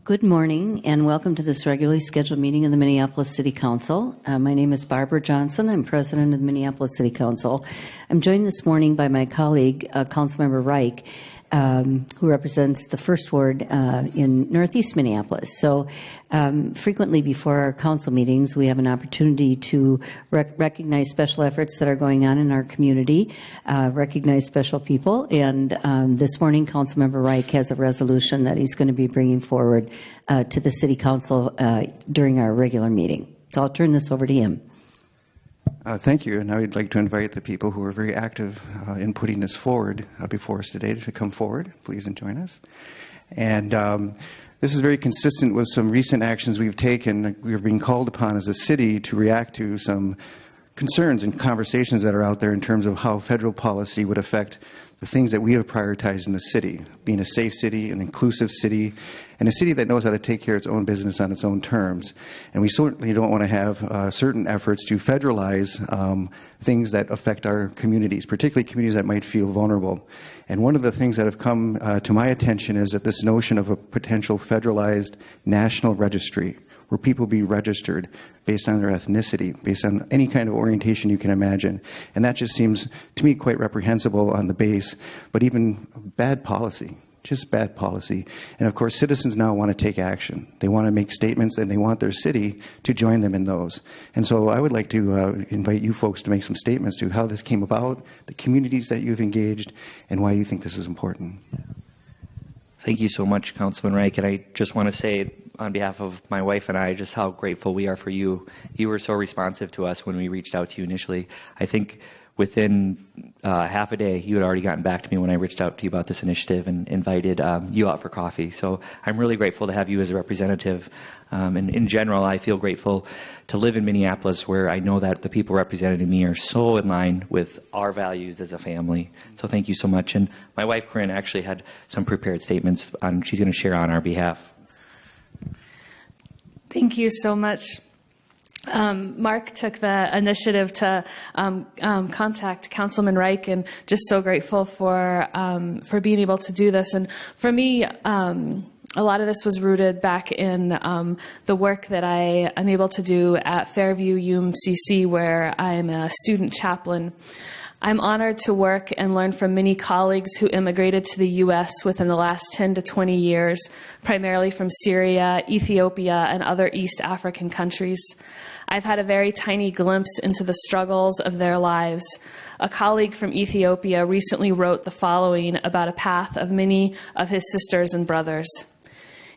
Good morning and welcome to this regularly scheduled meeting of the Minneapolis City Council. My name is Barbara Johnson. I'm president of the Minneapolis City Council. I'm joined this morning by my colleague, Councilmember Reich, who represents the First Ward in Northeast Minneapolis. So frequently before our council meetings, we have an opportunity to recognize special efforts that are going on in our community, recognize special people, and this morning Councilmember Reich has a resolution that he's going to be bringing forward to the City Council during our regular meeting. So I'll turn this over to him. Thank you, and I would like to invite the people who are very active in putting this forward before us today to come forward. Please join us. And this is very consistent with some recent actions we've taken. We are being called upon as a city to react to some concerns and conversations that are out there in terms of how federal policy would affect the things that we have prioritized in the city, being a safe city, an inclusive city, and a city that knows how to take care of its own business on its own terms. And we certainly don't want to have certain efforts to federalize things that affect our communities, particularly communities that might feel vulnerable. And one of the things that have come to my attention is that this notion of a potential federalized national registry, where people be registered based on their ethnicity, based on any kind of orientation you can imagine. And that just seems, to me, quite reprehensible on the base, but even bad policy, just bad policy. And of course, citizens now want to take action. They want to make statements, and they want their city to join them in those. And so I would like to invite you folks to make some statements to how this came about, the communities that you've engaged, and why you think this is important. Thank you so much, Councilman Reich. And I just want to say, on behalf of my wife and I, just how grateful we are for you. You were so responsive to us when we reached out to you initially. I think within half a day, you had already gotten back to me when I reached out to you about this initiative and invited you out for coffee. So I'm really grateful to have you as a representative. And in general, I feel grateful to live in Minneapolis, where I know that the people represented in me are so in line with our values as a family. So thank you so much. And my wife, Corinne, actually had some prepared statements she's going to share on our behalf. Thank you so much. Mark took the initiative to contact Councilman Reich, and just so grateful for being able to do this. And for me, a lot of this was rooted back in the work that I am able to do at Fairview UMCC, where I'm a student chaplain. I'm honored to work and learn from many colleagues who immigrated to the U.S. within the last 10 to 20 years, primarily from Syria, Ethiopia, and other East African countries. I've had a very tiny glimpse into the struggles of their lives. A colleague from Ethiopia recently wrote the following about a path of many of his sisters and brothers.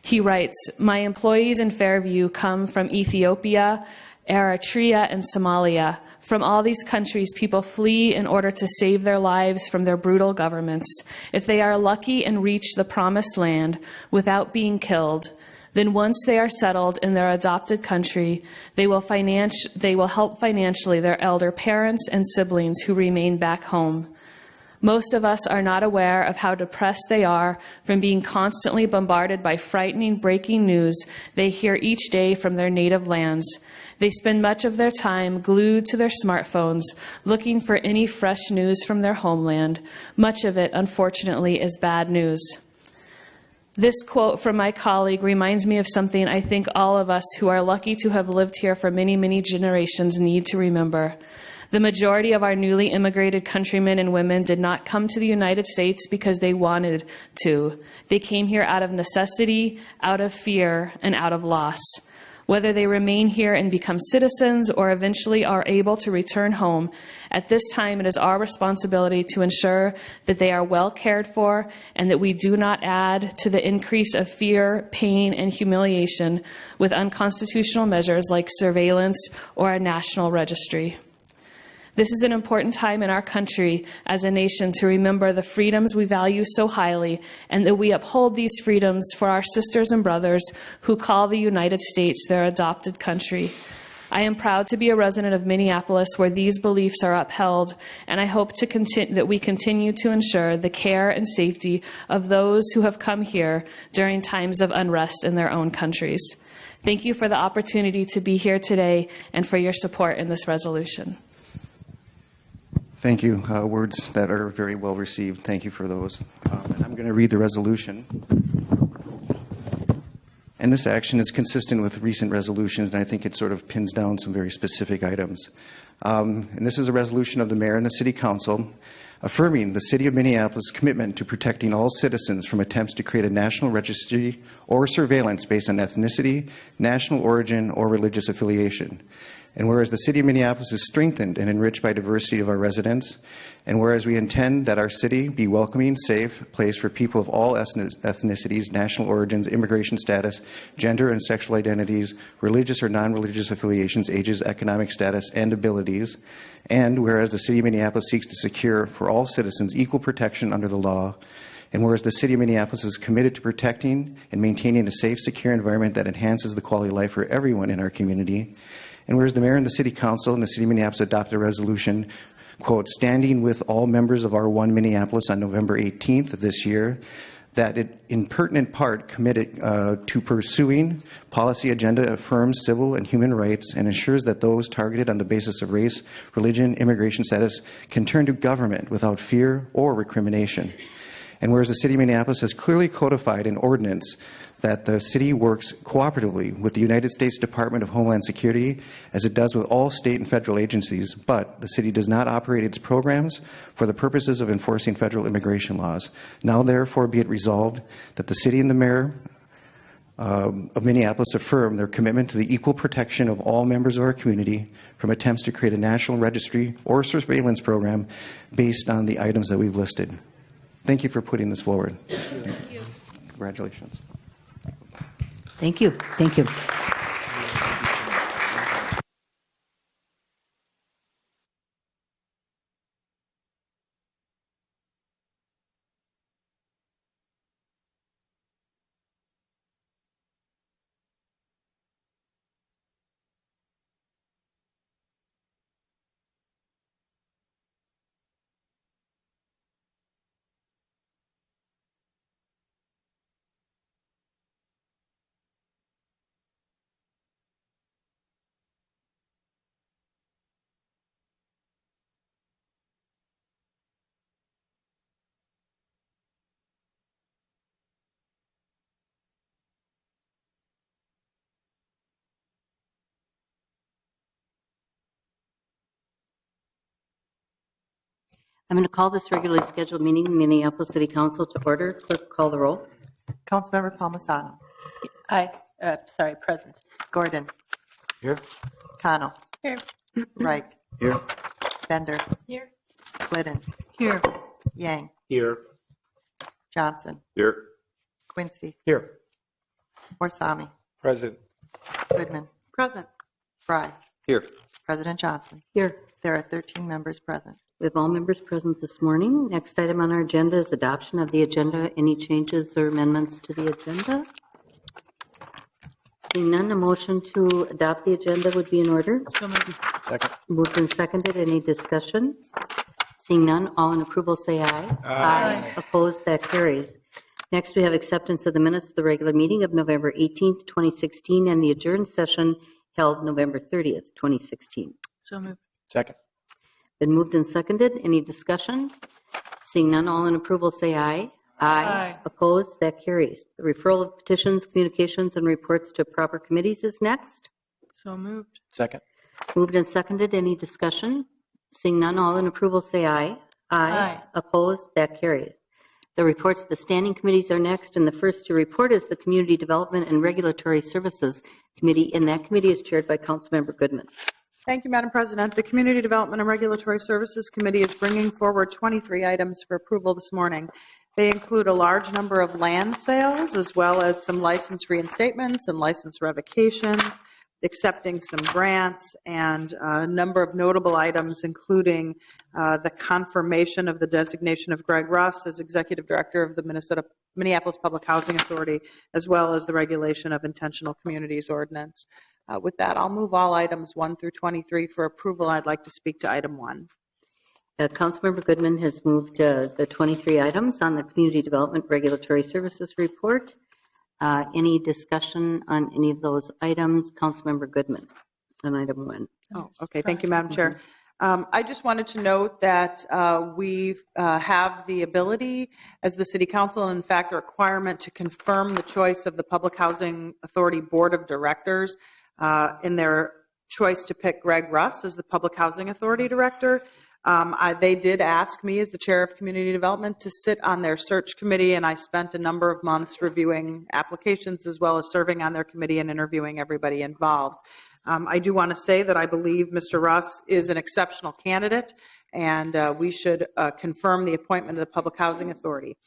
He writes, "My employees in Fairview come from Ethiopia, Eritrea, and Somalia. From all these countries, people flee in order to save their lives from their brutal governments. If they are lucky and reach the promised land without being killed, then once they are settled in their adopted country, they will help financially their elder parents and siblings who remain back home. Most of us are not aware of how depressed they are from being constantly bombarded by frightening breaking news they hear each day from their native lands. They spend much of their time glued to their smartphones, looking for any fresh news from their homeland. Much of it, unfortunately, is bad news." This quote from my colleague reminds me of something I think all of us who are lucky to have lived here for many, many generations need to remember. The majority of our newly immigrated countrymen and women did not come to the United States because they wanted to. They came here out of necessity, out of fear, and out of loss. Whether they remain here and become citizens or eventually are able to return home, at this time it is our responsibility to ensure that they are well cared for and that we do not add to the increase of fear, pain, and humiliation with unconstitutional measures like surveillance or a national registry. This is an important time in our country as a nation to remember the freedoms we value so highly, and that we uphold these freedoms for our sisters and brothers who call the United States their adopted country. I am proud to be a resident of Minneapolis, where these beliefs are upheld, and I hope that we continue to ensure the care and safety of those who have come here during times of unrest in their own countries. Thank you for the opportunity to be here today and for your support in this resolution. Thank you. Words that are very well received. Thank you for those. And I'm going to read the resolution. And And this action is consistent with recent resolutions, and I think it sort of pins down some very specific items. And this is a resolution of the Mayor and the City Council affirming the City of Minneapolis' commitment to protecting all citizens from attempts to create a national registry or surveillance based on ethnicity, national origin, or religious affiliation. And whereas the City of Minneapolis is strengthened and enriched by diversity of our residents, and whereas we intend that our city be welcoming, safe place for people of all ethnicities, national origins, immigration status, gender and sexual identities, religious or non-religious affiliations, ages, economic status, and abilities, and whereas the City of Minneapolis seeks to secure for all citizens equal protection under the law, and whereas the City of Minneapolis is committed to protecting and maintaining a safe, secure environment that enhances the quality of life for everyone in our community, and whereas the Mayor and the City Council and the City of Minneapolis adopted a resolution, quote, standing with all members of our One Minneapolis on November 18th of this year, that it in pertinent part committed to pursuing policy agenda affirms civil and human rights and ensures that those targeted on the basis of race, religion, immigration status can turn to government without fear or recrimination. And whereas the City of Minneapolis has clearly codified an ordinance that the city works cooperatively with the United States Department of Homeland Security as it does with all state and federal agencies, but the city does not operate its programs for the purposes of enforcing federal immigration laws. Now, therefore, be it resolved that the city and the mayor of Minneapolis affirm their commitment to the equal protection of all members of our community from attempts to create a national registry or surveillance program based on the items that we've listed. Thank you for putting this forward. Thank you. Congratulations. Thank you. Thank you. I'm going to call this regularly scheduled meeting in Minneapolis City Council to order. Clerk, call the roll. Councilmember Palmisano. Aye. Present. Gordon. Here. Connell. Here. Reich. Here. Bender. Here. Glidden. Here. Yang. Here. Johnson. Here. Quincy. Here. Orsami. Present. Goodman. Present. Fry. Here. President Johnson. Here. There are 13 members present. We have all members present this morning. Next item on our agenda is adoption of the agenda. Any changes or amendments to the agenda? Seeing none, a motion to adopt the agenda would be in order. So moved. Second. Moved and seconded. Any discussion? Seeing none, all in approval say aye. Aye. Opposed? That carries. Next, we have acceptance of the minutes of the regular meeting of November 18th, 2016, and the adjourned session held November 30th, 2016. So moved. Second. Been moved and seconded. Any discussion? Seeing none, all in approval say aye. Aye. Opposed? That carries. The referral of petitions, communications, and reports to proper committees is next. So moved. Second. Moved and seconded. Any discussion? Seeing none, all in approval say aye. Aye. Opposed? That carries. The reports of the standing committees are next, and the first to report is the Community Development and Regulatory Services Committee, and that committee is chaired by Councilmember Goodman. Thank you, Madam President. The Community Development and Regulatory Services Committee is bringing forward 23 items for approval this morning. They include a large number of land sales, as well as some license reinstatements and license revocations, accepting some grants, and a number of notable items, including the confirmation of the designation of Greg Russ as Executive Director of the Minneapolis Public Housing Authority, as well as the regulation of intentional communities ordinance. With that, I'll move all items 1 through 23 for approval. I'd like to speak to item 1. Councilmember Goodman has moved the 23 items on the Community Development Regulatory Services Report. Any discussion on any of those items? Councilmember Goodman on item 1. Oh, okay. Thank you, Madam Chair. I just wanted to note that we have the ability as the City Council, and in fact, the requirement to confirm the choice of the Public Housing Authority Board of Directors in their choice to pick Greg Russ as the Public Housing Authority Director. They did ask me as the Chair of Community Development to sit on their search committee, and I spent a number of months reviewing applications as well as serving on their committee and interviewing everybody involved. I do want to say that I believe Mr. Russ is an exceptional candidate, and we should confirm the appointment of the Public Housing Authority.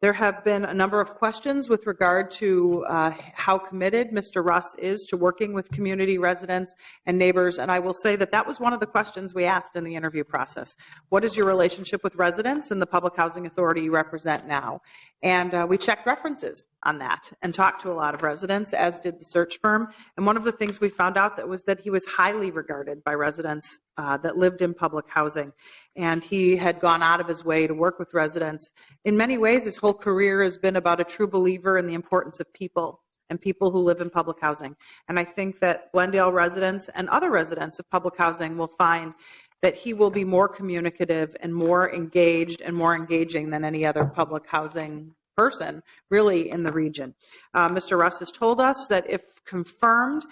There have been a number of questions with regard to how committed Mr. Russ is to working with community residents and neighbors, and I will say that that was one of the questions we asked in the interview process. What is your relationship with residents and the Public Housing Authority you represent now? And we checked references on that and talked to a lot of residents, as did the search firm. And one of the things we found out that was that he was highly regarded by residents that lived in public housing. And he had gone out of his way to work with residents. In many ways, his whole career has been about a true believer in the importance of people and people who live in public housing. And I think that Glendale residents and other residents of public housing will find that he will be more communicative and more engaged and more engaging than any other public housing person really in the region. Mr. Russ has told us that if confirmed,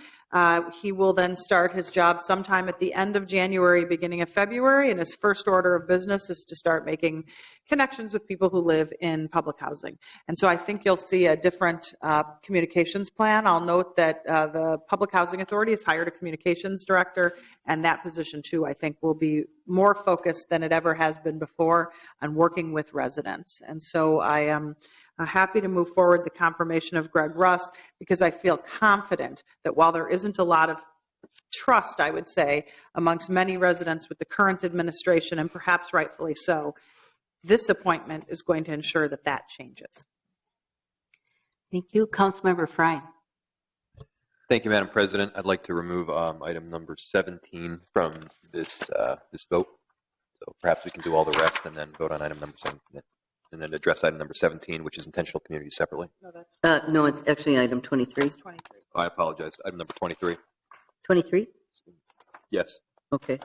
he will then start his job sometime at the end of January, beginning of February, and his first order of business is to start making connections with people who live in public housing. And so I think you'll see a different communications plan. I'll note that the Public Housing Authority has hired a communications director, and that position too, I think, will be more focused than it ever has been before on working with residents. And so I am happy to move forward the confirmation of Greg Russ, because I feel confident that while there isn't a lot of trust, I would say, amongst many residents with the current administration, and perhaps rightfully so, this appointment is going to ensure that that changes. Thank you. Councilmember Fry. Thank you, Madam President. I'd like to remove item number 17 from this vote. So perhaps we can do all the rest and then vote on item number 17. And then address item number 17, which is intentional community, separately. No, it's actually item 23. Oh, I apologize. Item number 23. 23? Yes. Okay.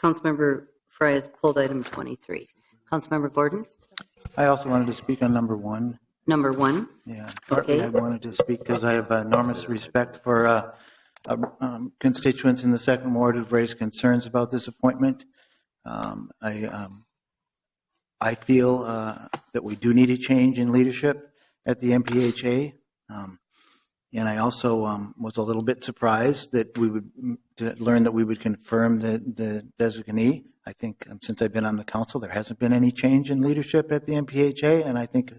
Councilmember Fry has pulled item 23. Councilmember Gordon? I also wanted to speak on number 1. Number 1? Yeah. Partly Okay. I wanted to speak because I have enormous respect for constituents in the Second Ward who've raised concerns about this appointment. I feel that we do need a change in leadership at the MPHA. And I also was a little bit surprised that we would to learn that we would confirm the designee. I think since I've been on the council, there hasn't been any change in leadership at the MPHA. And I think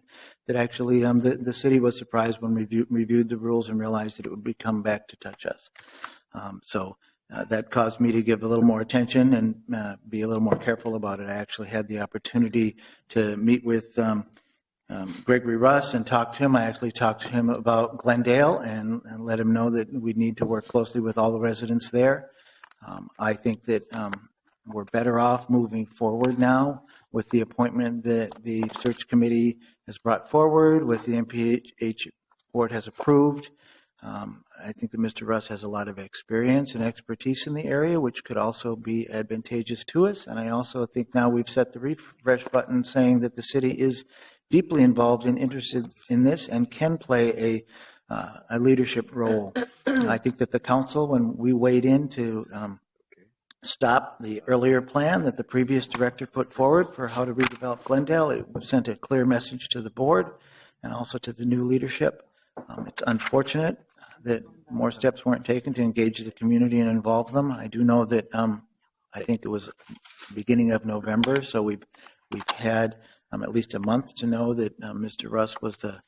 that actually the city was surprised when we reviewed the rules and realized that it would come back to touch us. So that caused me to give a little more attention and be a little more careful about it. I actually had the opportunity to meet with Gregory Russ and talk to him. I actually talked to him about Glendale and let him know that we need to work closely with all the residents there. I think that we're better off moving forward now with the appointment that the search committee has brought forward, with the MPH board has approved. I think that Mr. Russ has a lot of experience and expertise in the area, which could also be advantageous to us. And I also think now we've set the refresh button saying that the city is deeply involved and interested in this and can play a leadership role. I think that the council, when we weighed in to stop the earlier plan that the previous director put forward for how to redevelop Glendale, it sent a clear message to the board and also to the new leadership. It's unfortunate that more steps weren't taken to engage the community and involve them. I do know that I think it was beginning of November, so we've had at least a month to know that Mr. Russ was the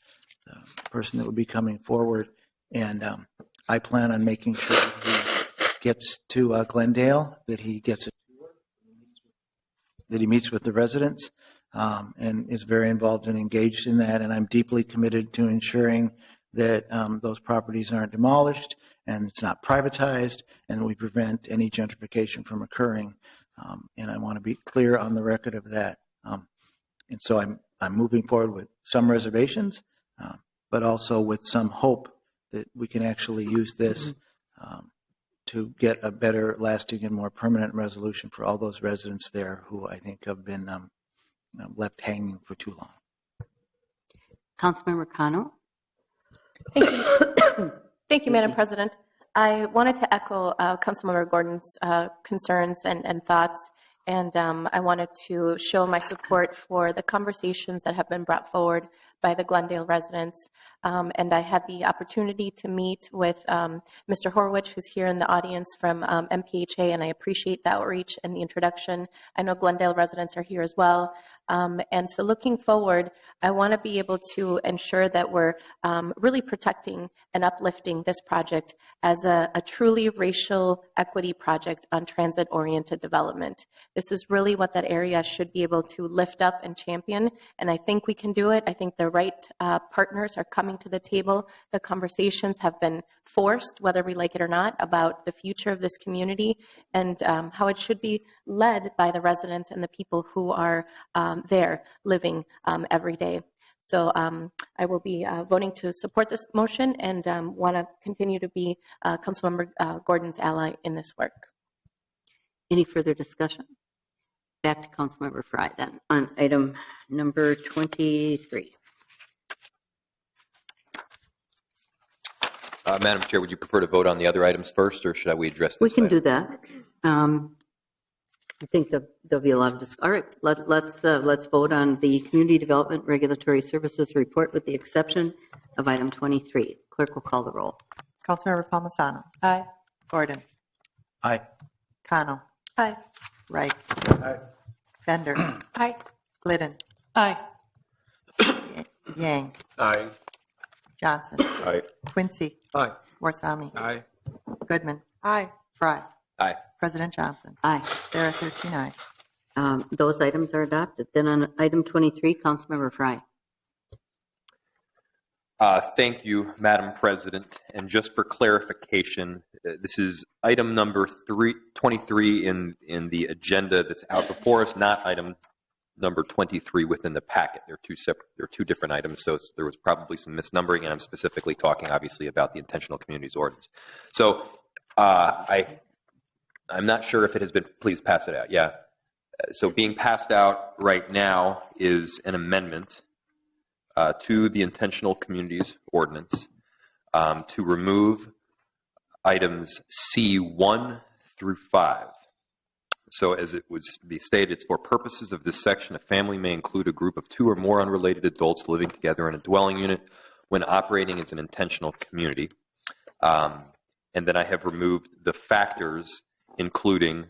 person that would be coming forward, and I plan on making sure that he gets to Glendale, that he gets a tour, that he meets with the residents, and is very involved and engaged in that. And I'm deeply committed to ensuring that those properties aren't demolished and it's not privatized, and we prevent any gentrification from occurring. And I want to be clear on the record of that. And so I'm moving forward with some reservations, but also with some hope that we can actually use this to get a better, lasting, and more permanent resolution for all those residents there who I think have been left hanging for too long. Councilmember Cano? Thank you. Thank you, Madam President. I wanted to echo Councilmember Gordon's concerns and thoughts, and I wanted to show my support for the conversations that have been brought forward by the Glendale residents. And I had the opportunity to meet with Mr. Horwich, who's here in the audience from MPHA, and I appreciate the outreach and the introduction. I know Glendale residents are here as well. And so looking forward, I want to be able to ensure that we're really protecting and uplifting this project as a truly racial equity project on transit-oriented development. This is really what that area should be able to lift up and champion, and I think we can do it. I think the right partners are coming to the table. The conversations have been forced, whether we like it or not, about the future of this community and how it should be led by the residents and the people who are there living every day. So I will be voting to support this motion and want to continue to be Councilmember Gordon's ally in this work. Any further discussion? Back to Councilmember Fry then on item number 23. Madam Chair, would you prefer to vote on the other items first, or should we address this? We can item? do that. I think there'll be a lot of discussion. All right, let's vote on the Community Development Regulatory Services Report with the exception of item 23. Clerk will call the roll. Councilmember Palmisano. Aye. Gordon. Aye. Connell. Aye. Wright. Bender. Aye. Glidden. Aye. Yang. Aye. Johnson. Aye. Quincy. Aye. Warsami. Aye. Goodman. Aye. Fry. Aye. President Johnson. Aye. There are 13 ayes. Those items are adopted. Then on item 23, Councilmember Fry. Thank you, Madam President. And just for clarification, this is item number 23 in the agenda that's out before us, not item number 23 within the packet. They're two separate. They're two different items, so there was probably some misnumbering, and I'm specifically talking, obviously, about the intentional communities ordinance. So I'm not sure if it has been. Please pass it out. Yeah. So being passed out right now is an amendment to the intentional communities ordinance to remove items C1 through 5. So as it would be stated, it's for purposes of this section, a family may include a group of 2 or more unrelated adults living together in a dwelling unit when operating as an intentional community. And then I have removed the factors including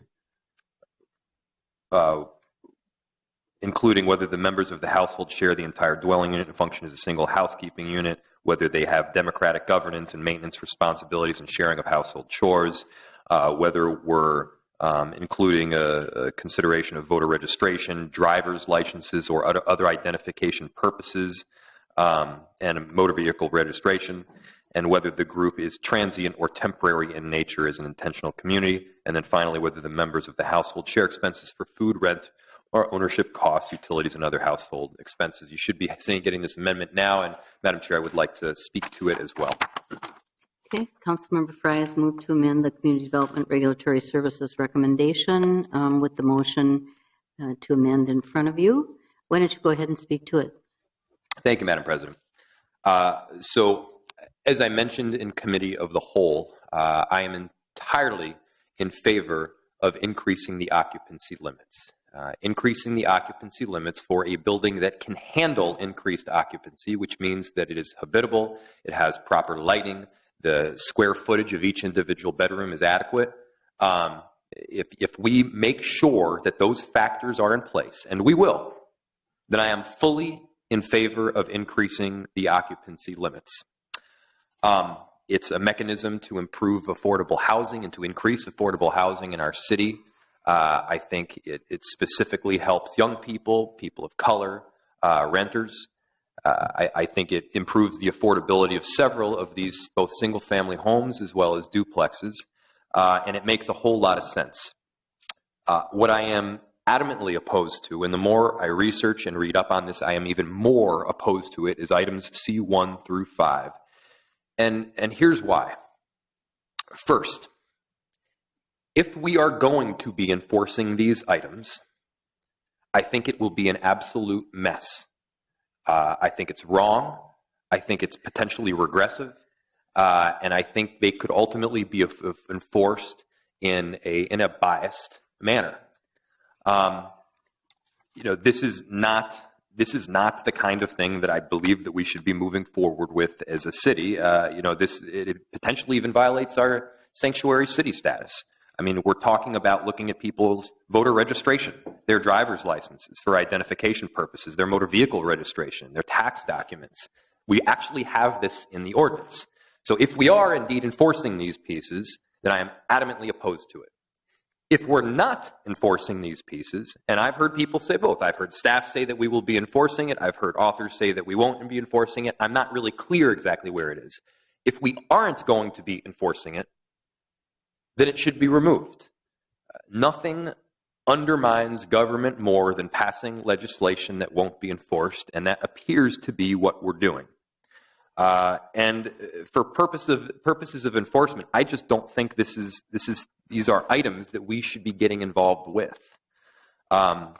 whether the members of the household share the entire dwelling unit and function as a single housekeeping unit, whether they have democratic governance and maintenance responsibilities and sharing of household chores, whether we're including a consideration of voter registration, driver's licenses, or other identification purposes, and motor vehicle registration, and whether the group is transient or temporary in nature as an intentional community, and then finally whether the members of the household share expenses for food, rent, or ownership costs, utilities, and other household expenses. You should be getting this amendment now, and Madam Chair, I would like to speak to it as well. Okay, Councilmember Fry has moved to amend the Community Development Regulatory Services recommendation with the motion to amend in front of you. Why don't you go ahead and speak to it? Thank you, Madam President. So, as I mentioned in Committee of the Whole, I am entirely in favor of increasing the occupancy limits. Increasing the occupancy limits for a building that can handle increased occupancy, which means that it is habitable, it has proper lighting, the square footage of each individual bedroom is adequate. If we make sure that those factors are in place, and we will, then I am fully in favor of increasing the occupancy limits. It's a mechanism to improve affordable housing and to increase affordable housing in our city. I think it specifically helps young people, people of color, renters. I think it improves the affordability of several of these, both single-family homes as well as duplexes, and it makes a whole lot of sense. What I am adamantly opposed to, and the more I research and read up on this, I am even more opposed to it, is items C1 through 5. And here's why. First, If we are going to be enforcing these items, I think it will be an absolute mess. I think it's wrong. I think it's potentially regressive. And I think they could ultimately be enforced in a biased manner. This is not the kind of thing that I believe that we should be moving forward with as a city. It potentially even violates our sanctuary city status. I mean, we're talking about looking at people's voter registration, their driver's licenses for identification purposes, their motor vehicle registration, their tax documents. We actually have this in the ordinance. So if we are indeed enforcing these pieces, then I am adamantly opposed to it. If we're not enforcing these pieces, and I've heard people say both. I've heard staff say that we will be enforcing it. I've heard authors say that we won't be enforcing it. I'm not really clear exactly where it is. If we aren't going to be enforcing it, then it should be removed. Nothing undermines government more than passing legislation that won't be enforced, and that appears to be what we're doing. And for purposes of enforcement, I just don't think these are items that we should be getting involved with. The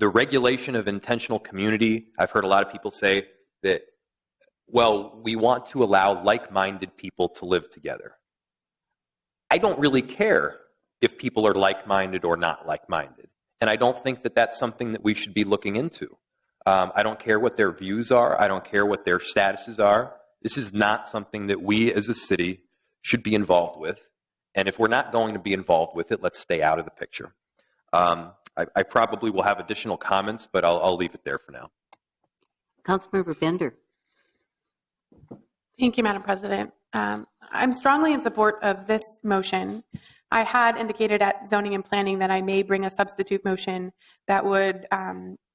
regulation of intentional community, I've heard a lot of people say that, well, we want to allow like-minded people to live together. I don't really care if people are like-minded or not like-minded. And I don't think that that's something that we should be looking into. I don't care what their views are. I don't care what their statuses are. This is not something that we as a city should be involved with. And if we're not going to be involved with it, let's stay out of the picture. I probably will have additional comments, but I'll leave it there for now. Councilmember Bender. Thank you, Madam President. I'm strongly in support of this motion. I had indicated at Zoning and Planning that I may bring a substitute motion that would,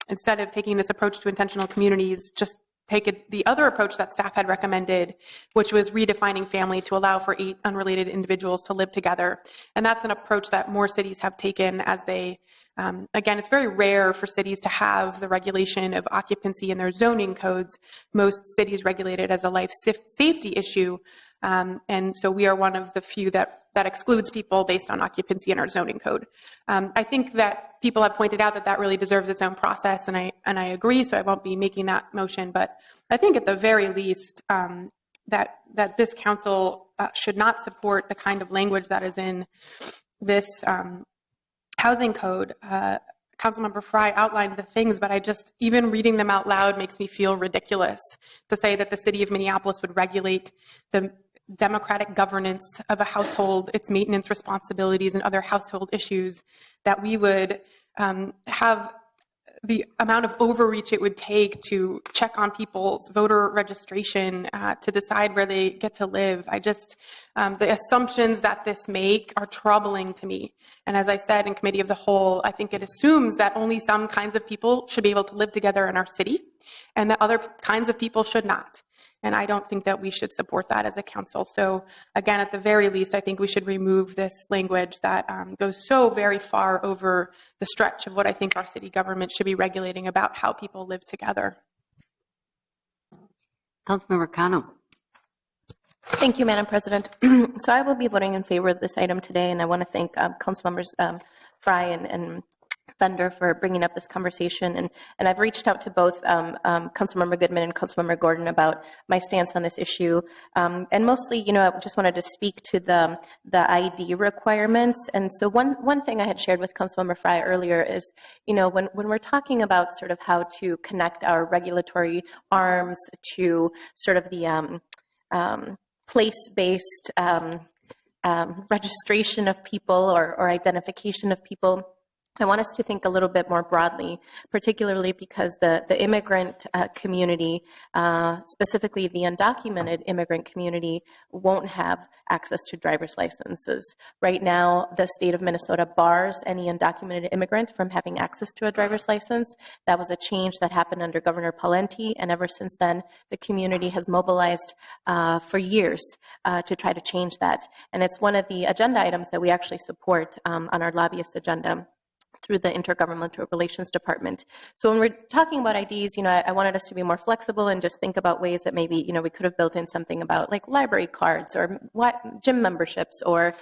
instead of taking this approach to intentional communities, just take the other approach that staff had recommended, which was redefining family to allow for 8 unrelated individuals to live together. And that's an approach that more cities have taken as they, again, it's very rare for cities to have the regulation of occupancy in their zoning codes. Most cities regulate it as a life safety issue. And so we are one of the few that excludes people based on occupancy in our zoning code. I think that people have pointed out that really deserves its own process, and I agree, so I won't be making that motion. But I think at the very least that this council should not support the kind of language that is in this housing code. Councilmember Fry outlined the things, but even reading them out loud makes me feel ridiculous to say that the city of Minneapolis would regulate the democratic governance of a household, its maintenance responsibilities, and other household issues, that we would have the amount of overreach it would take to check on people's voter registration to decide where they get to live. The assumptions that this make are troubling to me. And as I said in Committee of the Whole, I think it assumes that only some kinds of people should be able to live together in our city and that other kinds of people should not. And I don't think that we should support that as a council. So again, at the very least, I think we should remove this language that goes so very far over the stretch of what I think our city government should be regulating about how people live together. Councilmember Cano. Thank you, Madam President. So I will be voting in favor of this item today, and I want to thank Councilmembers Fry and Bender for bringing up this conversation. And I've reached out to both Councilmember Goodman and Councilmember Gordon about my stance on this issue. And mostly, I just wanted to speak to the ID requirements. And so one thing I had shared with Councilmember Fry earlier is, when we're talking about sort of how to connect our regulatory arms to sort of the place-based registration of people or identification of people, I want us to think a little bit more broadly, particularly because the immigrant community, specifically the undocumented immigrant community, won't have access to driver's licenses. Right now, the state of Minnesota bars any undocumented immigrant from having access to a driver's license. That was a change that happened under Governor Pawlenty, and ever since then, the community has mobilized for years to try to change that. And it's one of the agenda items that we actually support on our lobbyist agenda, through the Intergovernmental Relations Department. So when we're talking about IDs, I wanted us to be more flexible and just think about ways that maybe, we could have built in something about like library cards or gym memberships, or,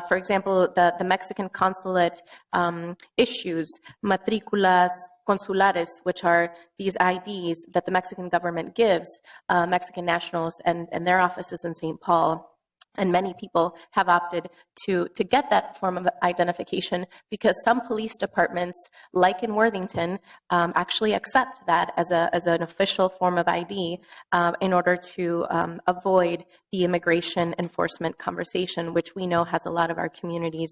for example, the Mexican consulate issues matriculas consulares, which are these IDs that the Mexican government gives Mexican nationals and their offices in St. Paul. And many people have opted to get that form of identification because some police departments, like in Worthington, actually accept that as an official form of ID in order to avoid the immigration enforcement conversation, which we know has a lot of our communities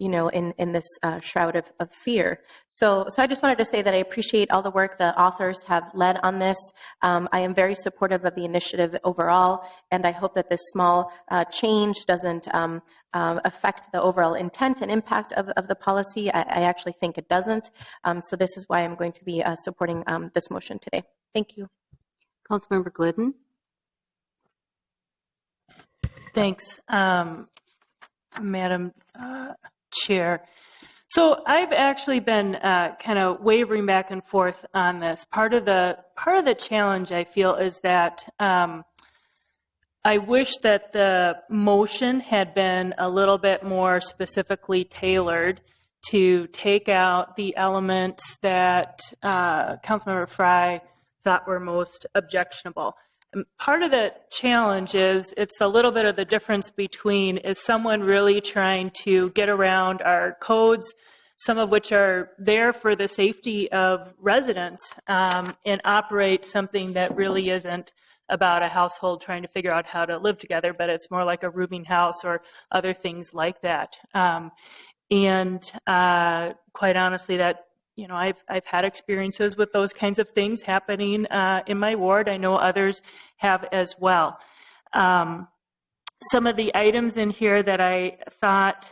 in this shroud of fear. So I just wanted to say that I appreciate all the work the authors have led on this. I am very supportive of the initiative overall, and I hope that this small change doesn't affect the overall intent and impact of the policy. I actually think it doesn't. So this is why I'm going to be supporting this motion today. Thank you. Councilmember Glidden. Thanks, Madam Chair. So I've actually been kind of wavering back and forth on this. Part of the challenge I feel is that I wish that the motion had been a little bit more specifically tailored to take out the elements that Councilmember Fry thought were most objectionable. And part of the challenge is it's a little bit of the difference between, is someone really trying to get around our codes, some of which are there for the safety of residents, and operate something that really isn't about a household trying to figure out how to live together, but it's more like a rooming house or other things like that. And quite honestly, that I've had experiences with those kinds of things happening in my ward. I know others have as well. Some of the items in here that I thought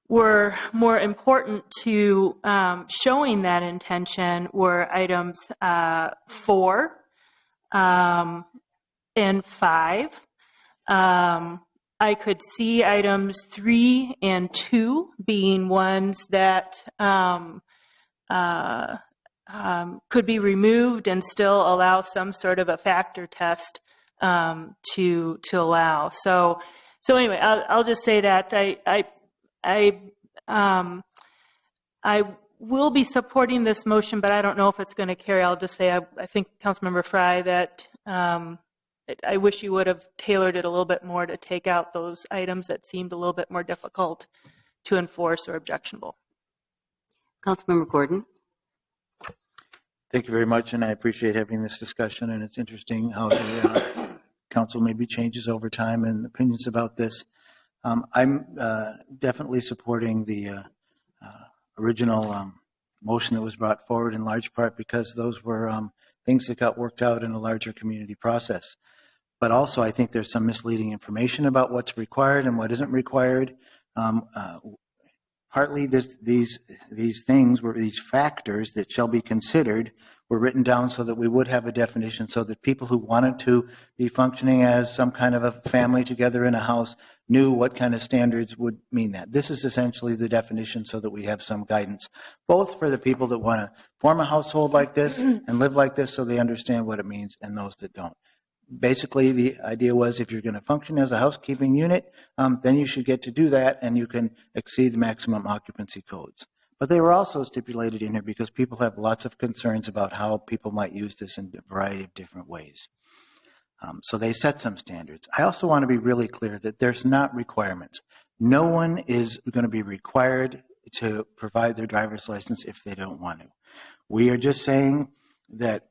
were more important to showing that intention were items 4 and 5. I could see items 3 and 2 being ones that could be removed and still allow some sort of a factor test to allow. So anyway, I'll just say that I will be supporting this motion, but I don't know if it's going to carry. I'll just say I think Councilmember Fry that. I wish you would have tailored it a little bit more to take out those items that seemed a little bit more difficult to enforce or objectionable. Councilmember Gordon. Thank you very much, and I appreciate having this discussion, and it's interesting how the council maybe changes over time and opinions about this. I'm definitely supporting the original motion that was brought forward in large part because those were things that got worked out in a larger community process. But also, I think there's some misleading information about what's required and what isn't required. Partly, these things were these factors that shall be considered were written down so that we would have a definition, so that people who wanted to be functioning as some kind of a family together in a house knew what kind of standards would mean that. This is essentially the definition so that we have some guidance, both for the people that want to form a household like this and live like this so they understand what it means, and those that don't. Basically, the idea was if you're going to function as a housekeeping unit, then you should get to do that, and you can exceed the maximum occupancy codes. But they were also stipulated in here because people have lots of concerns about how people might use this in a variety of different ways. So they set some standards. I also want to be really clear that there's not requirements. No one is going to be required to provide their driver's license if they don't want to. We are just saying that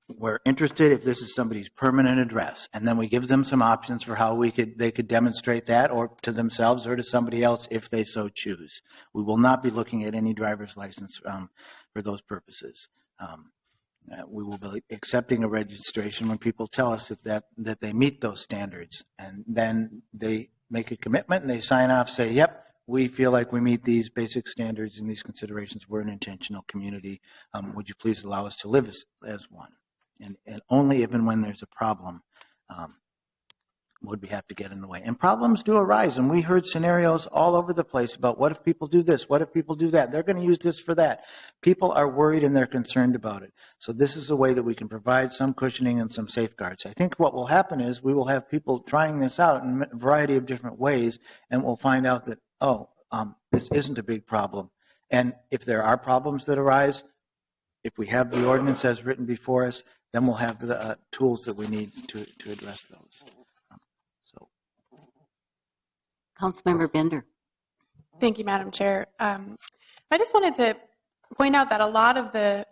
we're interested if this is somebody's permanent address, and then we give them some options for how they could demonstrate that, or to themselves or to somebody else if they so choose. We will not be looking at any driver's license for those purposes. We will be accepting a registration when people tell us that they meet those standards, and then they make a commitment and they sign off, say, yep, we feel like we meet these basic standards and these considerations. We're an intentional community. Would you please allow us to live as one? And only if and when there's a problem would have to get in the way. And problems do arise, and we heard scenarios all over the place about what if people do this, what if people do that, they're going to use this for that. People are worried and they're concerned about it. So this is a way that we can provide some cushioning and some safeguards. I think what will happen is we will have people trying this out in a variety of different ways, and we'll find out that, this isn't a big problem. And if there are problems that arise, if we have the ordinance as written before us, then we'll have the tools that we need to address those. Councilmember Bender. Thank you, Madam Chair. I just wanted to point out that a lot of the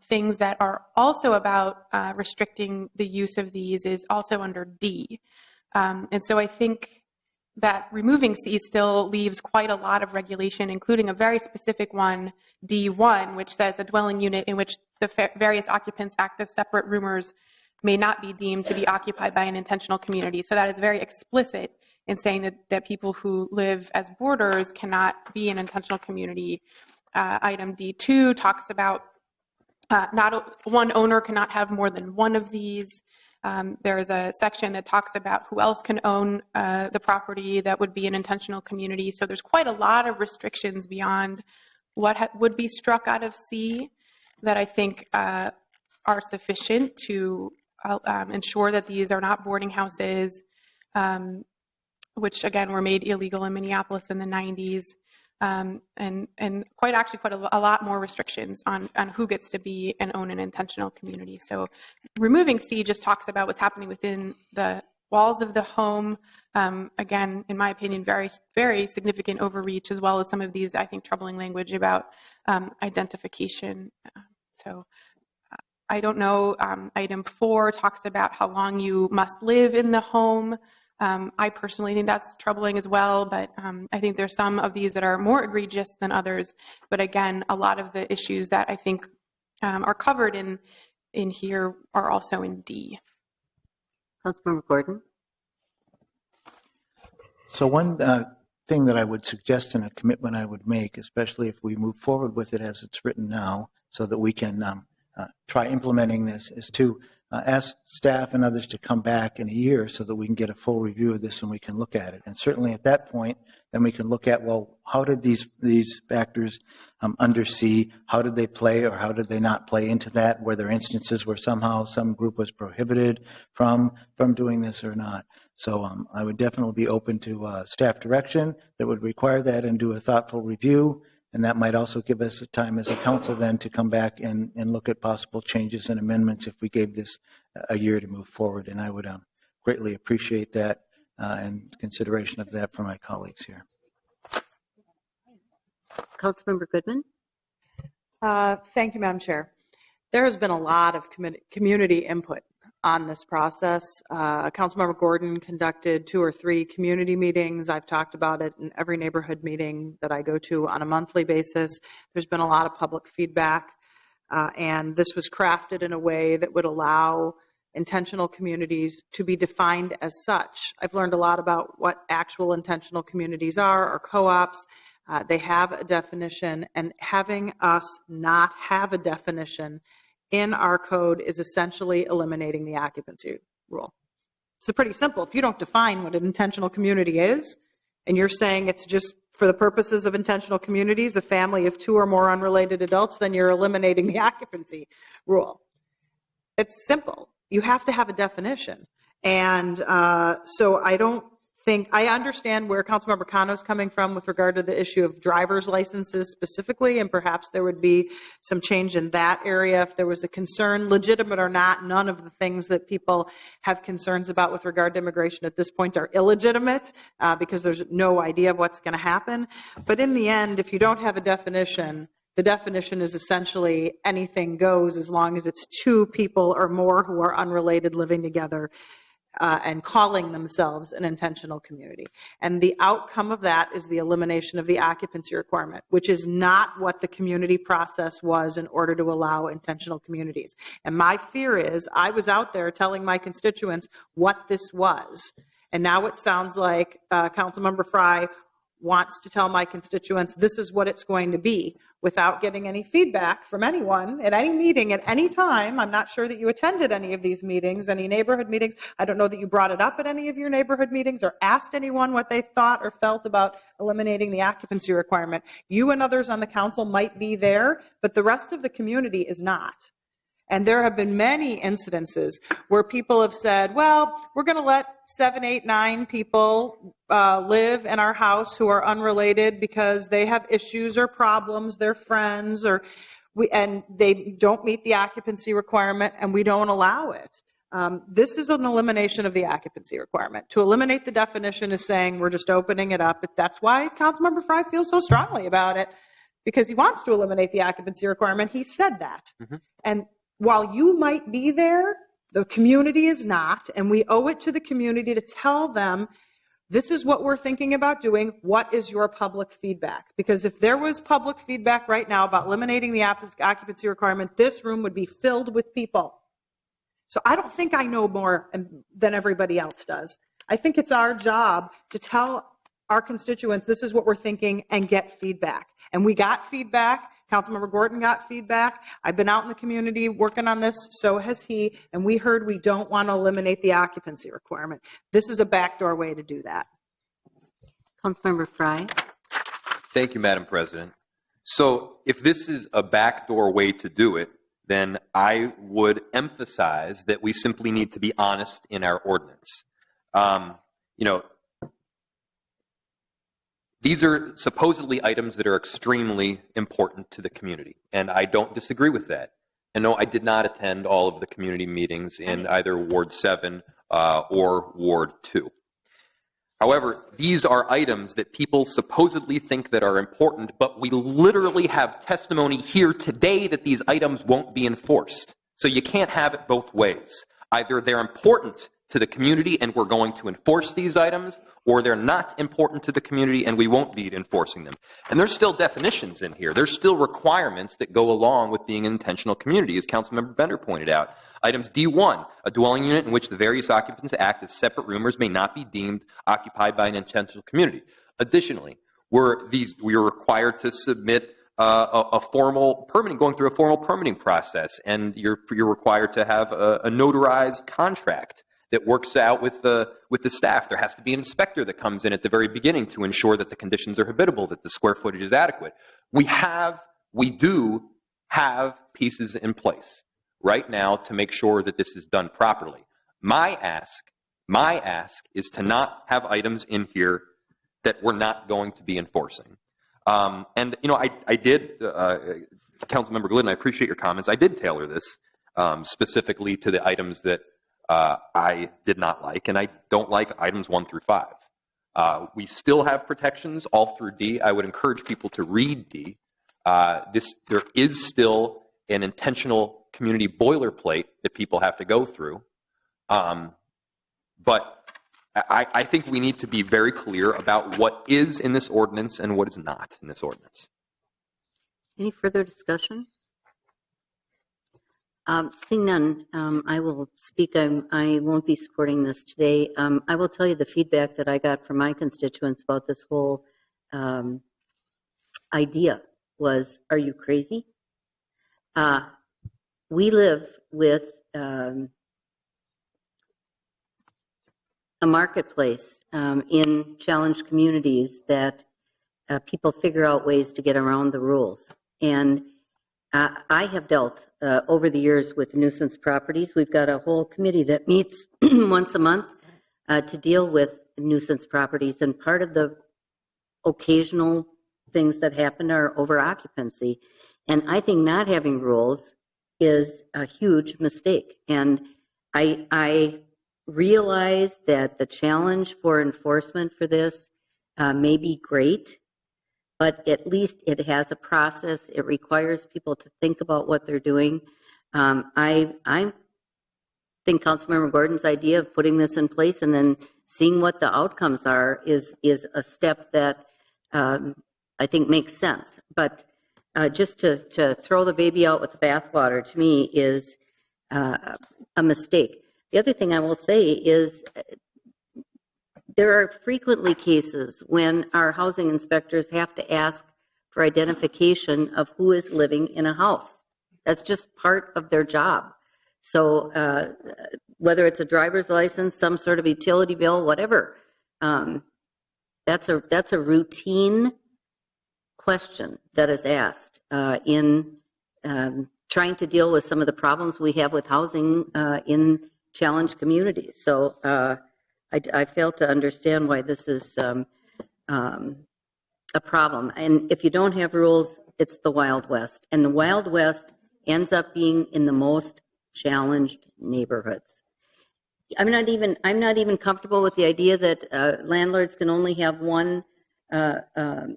things that are also about restricting the use of these is also under D. And so I think that removing C still leaves quite a lot of regulation, including a very specific one, D1, which says a dwelling unit in which the various occupants act as separate roomers may not be deemed to be occupied by an intentional community. So that is very explicit in saying that people who live as boarders cannot be an intentional community. Item D2 talks about one owner cannot have more than one of these. There is a section that talks about who else can own the property that would be an intentional community. So there's quite a lot of restrictions beyond what would be struck out of C that I think are sufficient to ensure that these are not boarding houses, which again were made illegal in Minneapolis in the 90s, and quite a lot more restrictions on who gets to be and own an intentional community. So removing C just talks about what's happening within the walls of the home. Again, in my opinion, very, very significant overreach, as well as some of these, I think, troubling language about identification. So I don't know. Item 4 talks about how long you must live in the home. I personally think that's troubling as well, but I think there's some of these that are more egregious than others. But again, a lot of the issues that I think are covered in here are also in D. Councilmember Gordon. So one thing that I would suggest and a commitment I would make, especially if we move forward with it as it's written now, so that we can try implementing this, is to ask staff and others to come back in a year so that we can get a full review of this and we can look at it. And certainly at that point, then we can look at, well, how did these factors under C, how did they play or how did they not play into that? Were there instances where somehow some group was prohibited from doing this or not? So I would definitely be open to staff direction that would require that and do a thoughtful review. And that might also give us time as a council then to come back and look at possible changes and amendments if we gave this a year to move forward. And I would greatly appreciate that and consideration of that from my colleagues here. Councilmember Goodman. Thank you, Madam Chair. There has been a lot of community input on this process. Councilmember Gordon conducted 2 or 3 community meetings. I've talked about it in every neighborhood meeting that I go to on a monthly basis. There's been a lot of public feedback, and this was crafted in a way that would allow intentional communities to be defined as such. I've learned a lot about what actual intentional communities are, or co-ops. They have a definition, and having us not have a definition in our code is essentially eliminating the occupancy rule. It's pretty simple. If you don't define what an intentional community is, and you're saying it's just for the purposes of intentional communities, a family of 2 or more unrelated adults, then you're eliminating the occupancy rule. It's simple. You have to have a definition. And so I understand where Councilmember Cano is coming from with regard to the issue of driver's licenses specifically, and perhaps there would be some change in that area if there was a concern, legitimate or not. None of the things that people have concerns about with regard to immigration at this point are illegitimate because there's no idea of what's going to happen. But in the end, if you don't have a definition, the definition is essentially anything goes as long as it's 2 people or more who are unrelated living together and calling themselves an intentional community. And the outcome of that is the elimination of the occupancy requirement, which is not what the community process was in order to allow intentional communities. And my fear is I was out there telling my constituents what this was. And now it sounds like Councilmember Fry wants to tell my constituents this is what it's going to be. without getting any feedback from anyone at any meeting at any time. I'm not sure that you attended any of these meetings, any neighborhood meetings. I don't know that you brought it up at any of your neighborhood meetings or asked anyone what they thought or felt about eliminating the occupancy requirement. You and others on the council might be there, but the rest of the community is not. And there have been many incidences where people have said, well, we're going to let 7, 8, 9 people live in our house who are unrelated because they have issues or problems, they're friends, and they don't meet the occupancy requirement, and we don't allow it. This is an elimination of the occupancy requirement. To eliminate the definition is saying we're just opening it up. But that's why Councilmember Fry feels so strongly about it, because he wants to eliminate the occupancy requirement. He said that. Mm-hmm. And while you might be there, the community is not, and we owe it to the community to tell them, this is what we're thinking about doing. What is your public feedback? Because if there was public feedback right now about eliminating the occupancy requirement, this room would be filled with people. So I don't think I know more than everybody else does. I think it's our job to tell our constituents, this is what we're thinking, and get feedback. And we got feedback. Councilmember Gordon got feedback. I've been out in the community working on this, so has he, and we heard we don't want to eliminate the occupancy requirement. This is a backdoor way to do that. Councilmember Fry. Thank you, Madam President. So if this is a backdoor way to do it, then I would emphasize that we simply need to be honest in our ordinance. These are supposedly items that are extremely important to the community, and I don't disagree with that. And no, I did not attend all of the community meetings in either Ward 7 or Ward 2. However, these are items that people supposedly think that are important, but we literally have testimony here today that these items won't be enforced. So you can't have it both ways. Either they're important to the community and we're going to enforce these items, or they're not important to the community and we won't be enforcing them. And there's still definitions in here. There's still requirements that go along with being an intentional community, as Councilmember Bender pointed out. Items D1, a dwelling unit in which the various occupants act as separate roomers may not be deemed occupied by an intentional community. Additionally, we are required to submit a formal permitting, going through a formal permitting process, and you're required to have a notarized contract that works out with the staff. There has to be an inspector that comes in at the very beginning to ensure that the conditions are habitable, that the square footage is adequate. We do have pieces in place right now to make sure that this is done properly. My ask is to not have items in here that we're not going to be enforcing. I did, Councilmember Glidden, I appreciate your comments. I did tailor this specifically to the items that I did not like, and I don't like items 1 through 5. We still have protections all through D. I would encourage people to read D. There is still an intentional community boilerplate that people have to go through. But I think we need to be very clear about what is in this ordinance and what is not in this ordinance. Any further discussion? Seeing none, I will speak. I won't be supporting this today. I will tell you the feedback that I got from my constituents about this whole idea was, are you crazy? We live with a marketplace in challenged communities that people figure out ways to get around the rules. And I have dealt over the years with nuisance properties. We've got a whole committee that meets once a month to deal with nuisance properties. And part of the occasional things that happen are over occupancy. And I think not having rules is a huge mistake. And I realize that the challenge for enforcement for this may be great, but at least it has a process. It requires people to think about what they're doing. I think Councilmember Gordon's idea of putting this in place and then seeing what the outcomes are is a step that I think makes sense. But just to throw the baby out with the bathwater, to me, is a mistake. The other thing I will say is there are frequently cases when our housing inspectors have to ask for identification of who is living in a house. That's just part of their job. So whether it's a driver's license, some sort of utility bill, whatever, that's a routine question that is asked in trying to deal with some of the problems we have with housing in challenged communities. So I fail to understand why this is a problem. And if you don't have rules, it's the Wild West. And the Wild West ends up being in the most challenged neighborhoods. I'm not even comfortable with the idea that landlords can only have one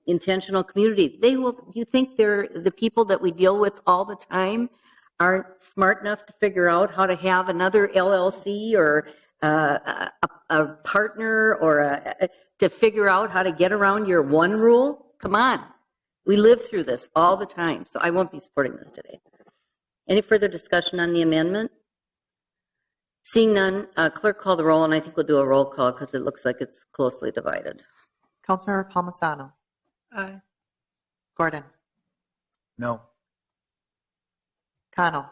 intentional community. You think they're the people that we deal with all the time aren't smart enough to figure out how to have another LLC or a partner or to figure out how to get around your one rule? Come on. We live through this all the time, so I won't be supporting this today. Any further discussion on the amendment? Seeing none, clerk call the roll, and I think we'll do a roll call because it looks like it's closely divided. Councilmember Palmisano. Aye. Gordon. No. Connell.